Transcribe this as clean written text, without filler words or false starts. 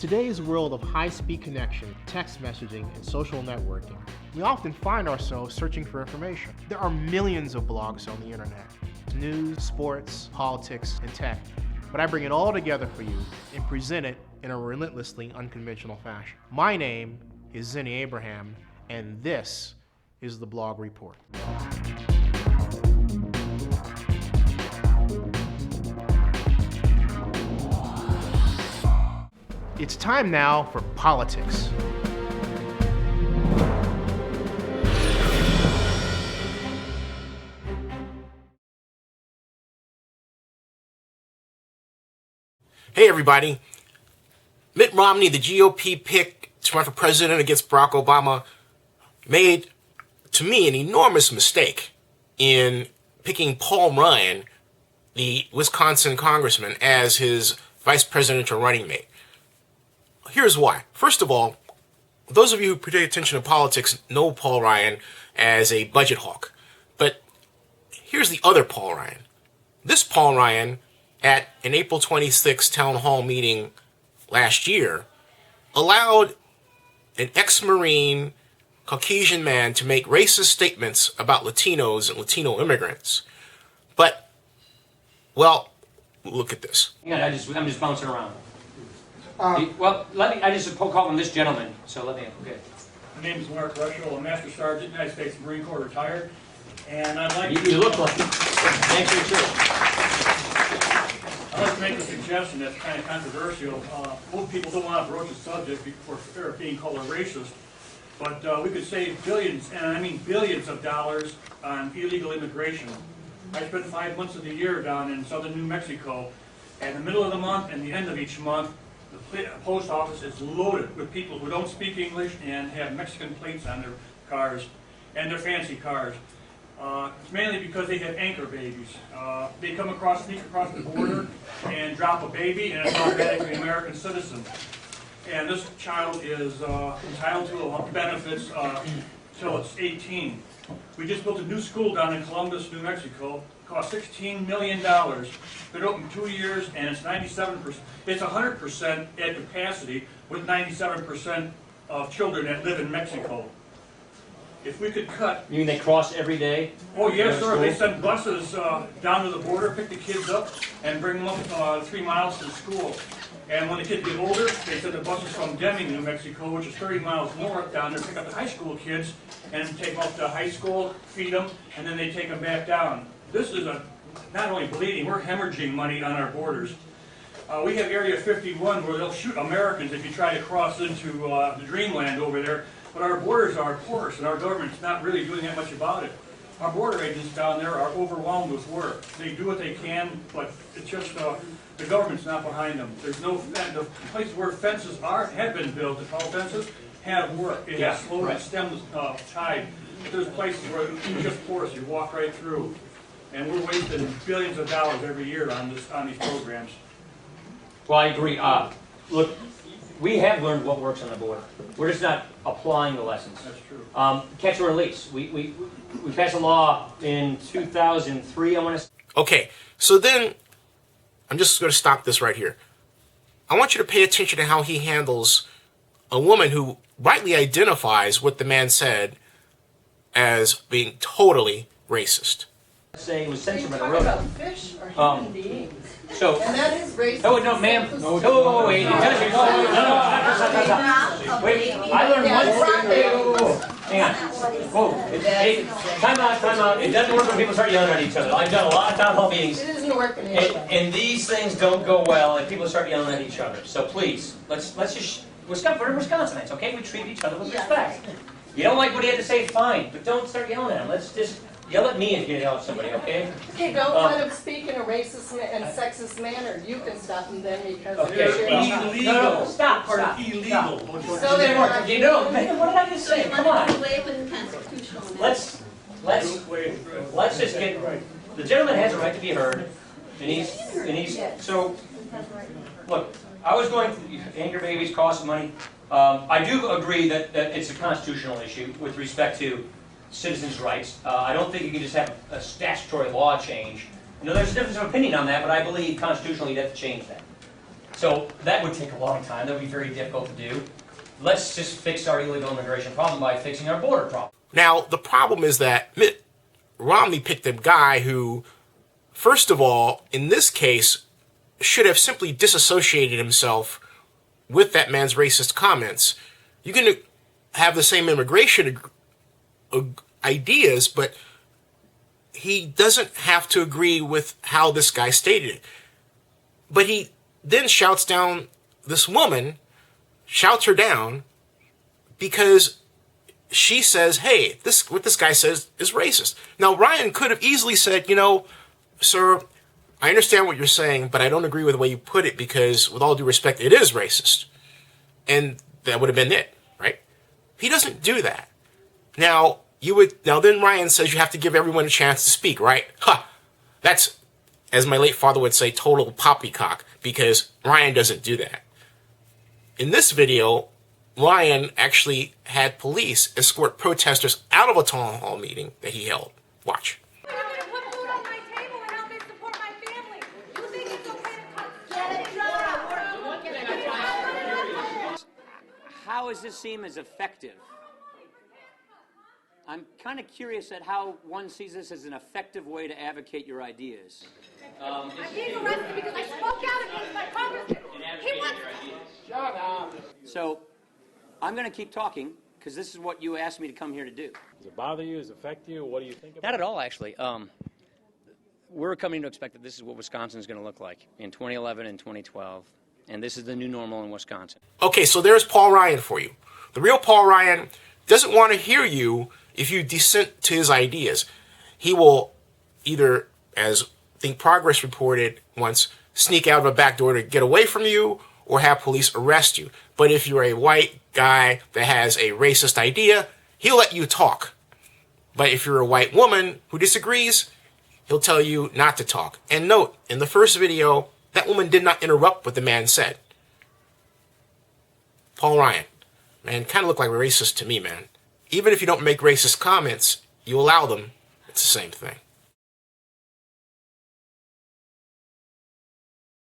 today's world of high-speed connection, text messaging, and social networking, we often find ourselves searching for information. There are millions of blogs on the internet. News, sports, politics, and tech. But I bring it all together for you and present it in a relentlessly unconventional fashion. My name is Zenny Abraham, and this is the Blog Report. It's time now for politics. Hey everybody, Mitt Romney, the GOP pick to run for president against Barack Obama, made, to me, an enormous mistake in picking Paul Ryan, the Wisconsin congressman, as his vice presidential running mate. Here's why. First of all, those of you who pay attention to politics know Paul Ryan as a budget hawk. But here's the other Paul Ryan. This Paul Ryan, at an April 26th town hall meeting last year, allowed an ex-Marine Caucasian man to make racist statements about Latinos and Latino immigrants. But, well, look at this. Yeah, I'm just bouncing around. Well, I just call him this gentleman, so let me, okay. My name is Mark Rushell, a Master Sergeant, United States Marine Corps retired, and I'd like You look like it. Thanks for your I'd like to make a suggestion that's kind of controversial. Most people don't want to broach the subject for fear of being called a racist, but we could save billions, and I mean billions of dollars on illegal immigration. I spent 5 months of the year down in southern New Mexico, and in the middle of the month and the end of each month, the post office is loaded with people who don't speak English and have Mexican plates on their cars and their fancy cars. It's mainly because they have anchor babies. They sneak across the border and drop a baby, and it's automatically an American citizen. And this child is entitled to benefits till it's 18. We just built a new school down in Columbus, New Mexico. It cost $16 million. Been open 2 years, and it's 97%. It's 100% at capacity with 97% of children that live in Mexico. If we could cut... You mean they cross every day? Oh, yes, sir. They send buses down to the border, pick the kids up, and bring them up 3 miles to school. And when the kids get older, they send the buses from Deming, New Mexico, which is 30 miles north, down there, pick up the high school kids, and take them up to high school, feed them, and then they take them back down. This is not only bleeding, we're hemorrhaging money on our borders. We have Area 51 where they'll shoot Americans if you try to cross into the dreamland over there. But our borders are porous, and our government's not really doing that much about it. Our border agents down there are overwhelmed with work. They do what they can, but it's just the government's not behind them. There's no the places where fences have been built, the tall fences, have worked. It has slowed and stemmed the tide. But there's places where it's just porous. You walk right through, and we're wasting billions of dollars every year on these programs. Well, I agree. Look, we have learned what works on the border. We're just not applying the lessons. That's true. Catch and release. We passed a law in 2003, I want to say. Okay, so then I'm just going to stop this right here. I want you to pay attention to how he handles a woman who rightly identifies what the man said as being totally racist. Say it was censored by the road. road. About fish or human beings. So, and that is racist. No, ma'am. No, wait. Wait, I learned one thing. Hang on. Whoa. Time out. It doesn't work when people start yelling at each other. I've done a lot of town hall meetings. It isn't working. And these things don't go well if people start yelling at each other. So please, let's just, we're Wisconsinites, okay? We treat each other with respect. You don't like what he had to say, fine, but don't start yelling at him. Let's just yell at me if you yell at somebody, okay? Okay, don't let him speak in a racist and sexist manner. You can stop him then because okay. Illegal. No, stop. Illegal. So they're not. You know, man, what did I just say? Come on. Let's just get. The gentleman has a right to be heard, and he's. So, look, I was going. Anchor babies cost money. I do agree that it's a constitutional issue with respect to citizens' rights. I don't think you can just have a statutory law change. You know, there's a difference of opinion on that, but I believe constitutionally you'd have to change that. So that would take a long time. That would be very difficult to do. Let's just fix our illegal immigration problem by fixing our border problem. Now, the problem is that Mitt Romney picked a guy who, first of all, in this case, should have simply disassociated himself with that man's racist comments. You can have the same immigration ideas, but he doesn't have to agree with how this guy stated it. But he then shouts down this woman, shouts her down, because she says, hey, what this guy says is racist. Now, Ryan could have easily said, you know, sir, I understand what you're saying, but I don't agree with the way you put it because, with all due respect, it is racist. And that would have been it, right? He doesn't do that. Now then Ryan says you have to give everyone a chance to speak, right? That's, as my late father would say, total poppycock, because Ryan doesn't do that. In this video, Ryan actually had police escort protesters out of a town hall meeting that he held. Watch. How does this seem as effective? I'm kind of curious at how one sees this as an effective way to advocate your ideas. I'm being arrested because I spoke out against my congressman. He wants... Shut up. So, I'm going to keep talking because this is what you asked me to come here to do. Does it bother you? Does it affect you? What do you think about it? Not at all, actually. We're coming to expect that this is what Wisconsin is going to look like in 2011 and 2012, and this is the new normal in Wisconsin. Okay, so there's Paul Ryan for you. The real Paul Ryan doesn't want to hear you if you dissent to his ideas. He will either, as Think Progress reported once, sneak out of a back door to get away from you or have police arrest you. But if you're a white guy that has a racist idea, he'll let you talk. But if you're a white woman who disagrees, he'll tell you not to talk. And note, in the first video, that woman did not interrupt what the man said. Paul Ryan, man, kind of look like a racist to me, man. Even if you don't make racist comments, you allow them, it's the same thing.